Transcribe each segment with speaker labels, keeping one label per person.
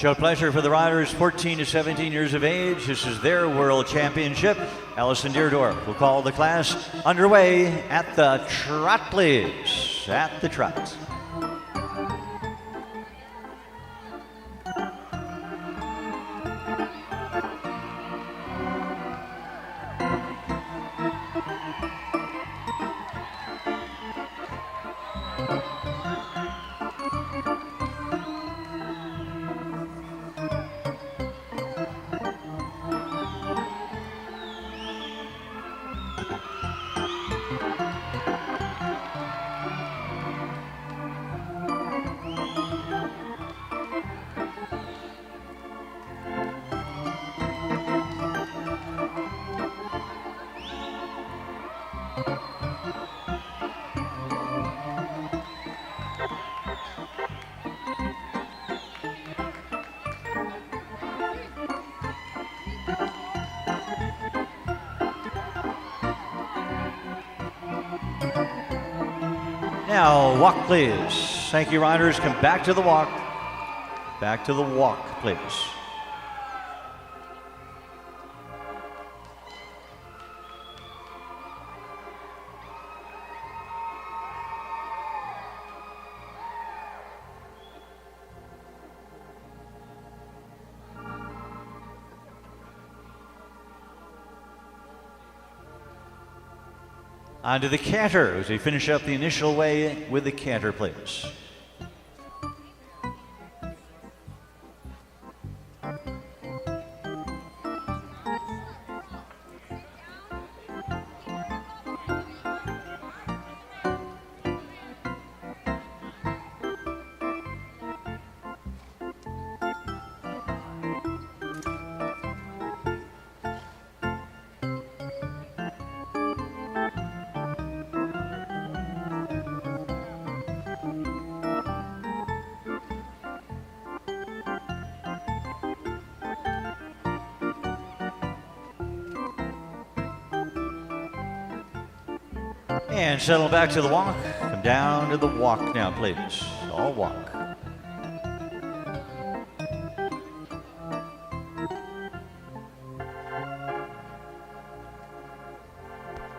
Speaker 1: Show pleasure for the riders 14 to 17 years of age. This is their World Championship. Allison Deerdorf will call the class underway at the trot, please. At the trot. Now, walk, please. Thank you, riders. Come back to the walk. Back to the walk, please. On to the canter as we finish up the initial way with the canter, please. And settle back to the walk. Come down to the walk now, please. All walk.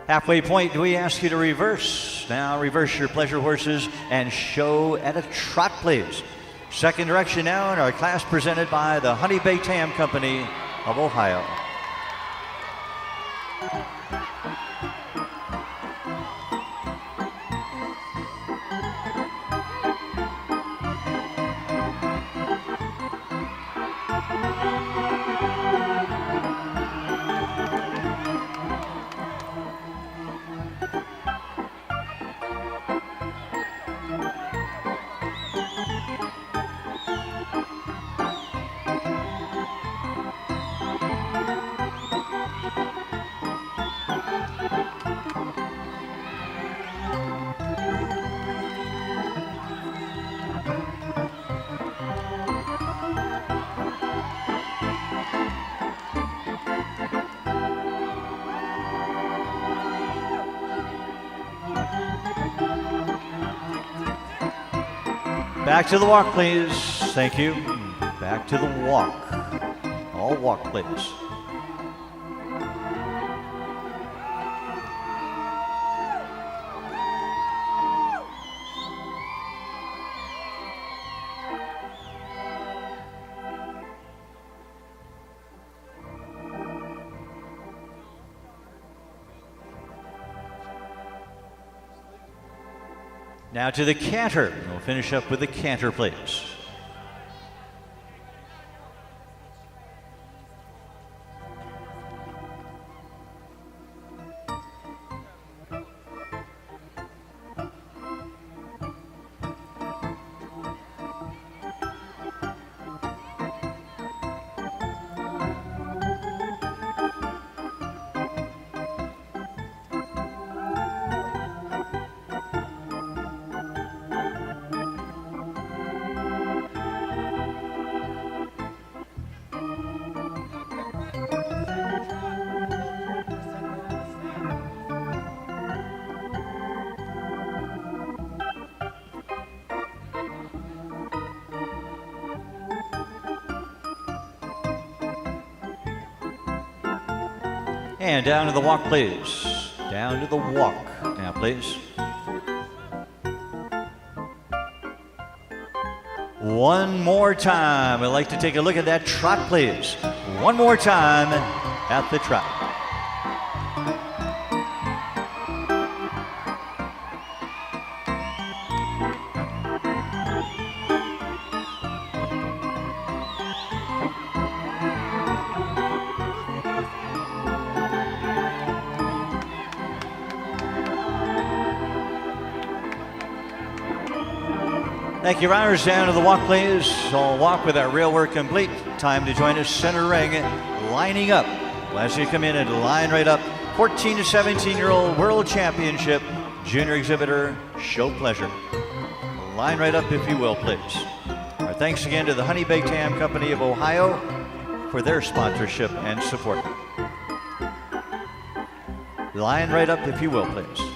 Speaker 1: Halfway point, we ask you to reverse. Now reverse your pleasure horses and show at a trot, please. Second direction now in our class presented by the Honey Bay Tam Company of Ohio. Back to the walk, please. Thank you. Back to the walk. All walk, please. Now to the canter. We'll finish up with the canter, please. And down to the walk, please. Down to the walk now, please. One more time. We'd like to take a look at that trot, please. One more time at the trot. Thank you, riders. Down to the walk, please. All walk with our rail work complete. Time to join us center ring, lining up. As you come in and line right up, 14 to 17-year-old World Championship Junior Exhibitor Show Pleasure. Line right up, if you will, please. Our thanks again to the Honey Baked Ham Company of Ohio for their sponsorship and support. Line right up, if you will, please.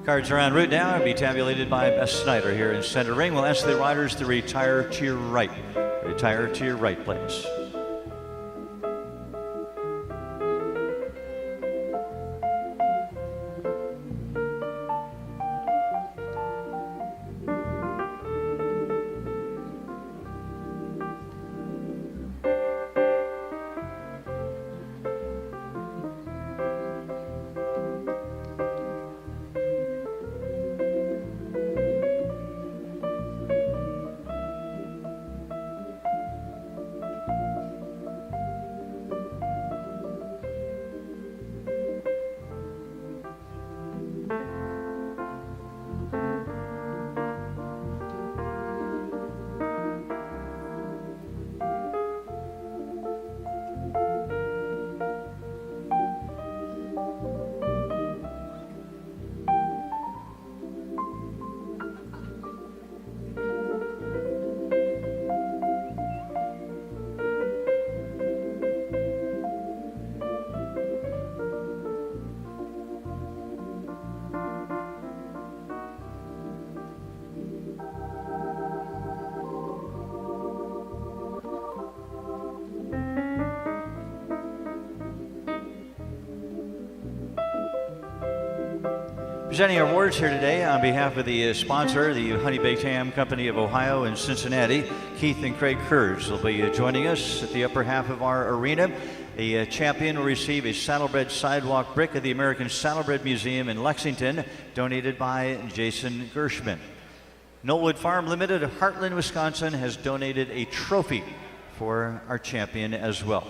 Speaker 1: Cards are en route now and be tabulated by Bess Snyder here in center ring. We'll ask the riders to retire to your right. Retire to your right, please. Presenting our awards here today on behalf of the sponsor, the Honey Baked Ham Company of Ohio in Cincinnati, Keith and Craig Kurz will be joining us at the upper half of our arena. The champion will receive a saddlebred sidewalk brick of the American Saddlebred Museum in Lexington, donated by Jason Gershman. Knollwood Farm Limited of Heartland, Wisconsin has donated a trophy for our champion as well.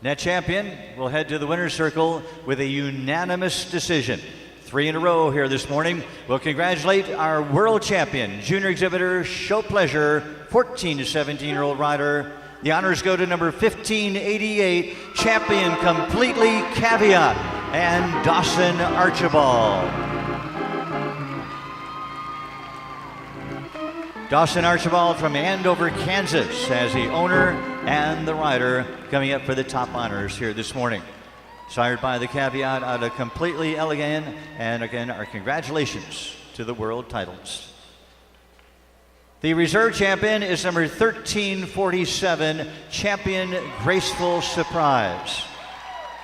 Speaker 1: That champion will head to the winner's circle with a unanimous decision. 3 in a row here this morning. We'll congratulate our world champion, junior exhibitor, show pleasure, 14 to 17-year-old rider. The honors go to number 1588, champion completely Caveat, and Dawson Archibald. Dawson Archibald from Andover, Kansas, as the owner and the rider coming up for the top honors here this morning. Sired by the Caveat out of Completely Elegant, and again, our congratulations to the world titles. The reserve champion is number 1347, champion Graceful Surprise.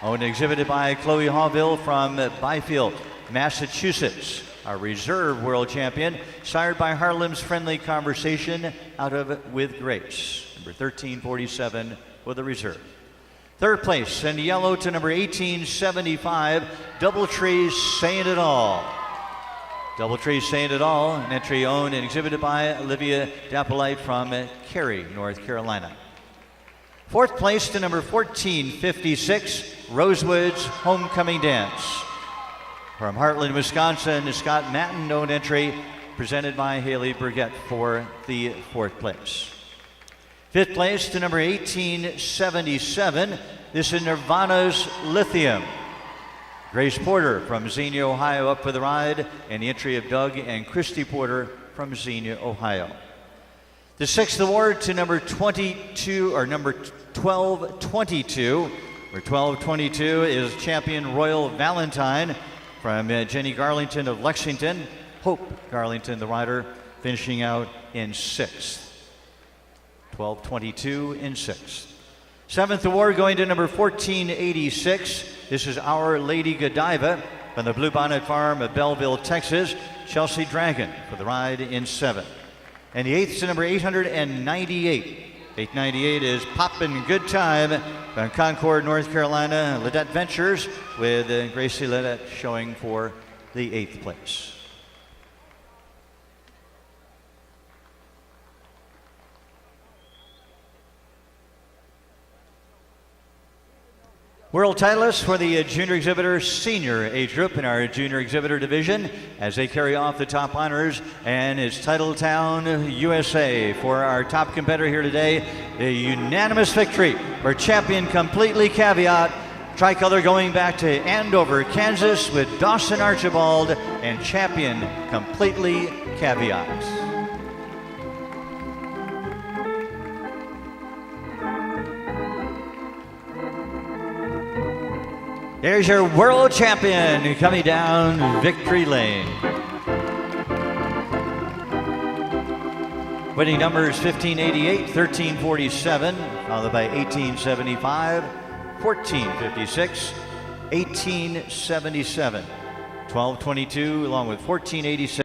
Speaker 1: Owned and exhibited by Chloe Hawville from Byfield, Massachusetts. Our reserve world champion, sired by Harlem's Friendly Conversation out of With Grace. Number 1347 with the reserve. Third place in yellow to number 1875, Doubletree Saying It All. Doubletree Saying It All, an entry owned and exhibited by Olivia Dappolite from Cary, North Carolina. Fourth place to number 1456, Rosewood's Homecoming Dance. From Heartland, Wisconsin, Scott Matten, owned entry, presented by Haley Burgett for the fourth place. Fifth place to number 1877. This is Nirvana's Lithium. Grace Porter from Xenia, Ohio, up for the ride, and the entry of Doug and Christy Porter from Xenia, Ohio. The sixth award to number 22, or number 1222. Number 1222 is champion Royal Valentine from Jenny Garlington of Lexington. Hope Garlington, the rider, finishing out in sixth. 1222 in sixth. Seventh award going to number 1486. This is Our Lady Godiva from the Bluebonnet Farm of Belleville, Texas. Chelsea Dragon for the ride in seventh. And the eighth to number 898. 898 is Poppin' Good Time from Concord, North Carolina. Ledette Ventures with Gracie Ledette showing for the eighth place. World titleists for the junior exhibitor senior age group in our junior exhibitor division as they carry off the top honors, and it's Titletown, USA for our top competitor here today. A unanimous victory for champion Completely Caveat. Tricolor going back to Andover, Kansas with Dawson Archibald and champion Completely Caveat. There's your world champion coming down victory lane. Winning numbers 1588, 1347, followed by 1875, 1456, 1877, 1222, along with 1487.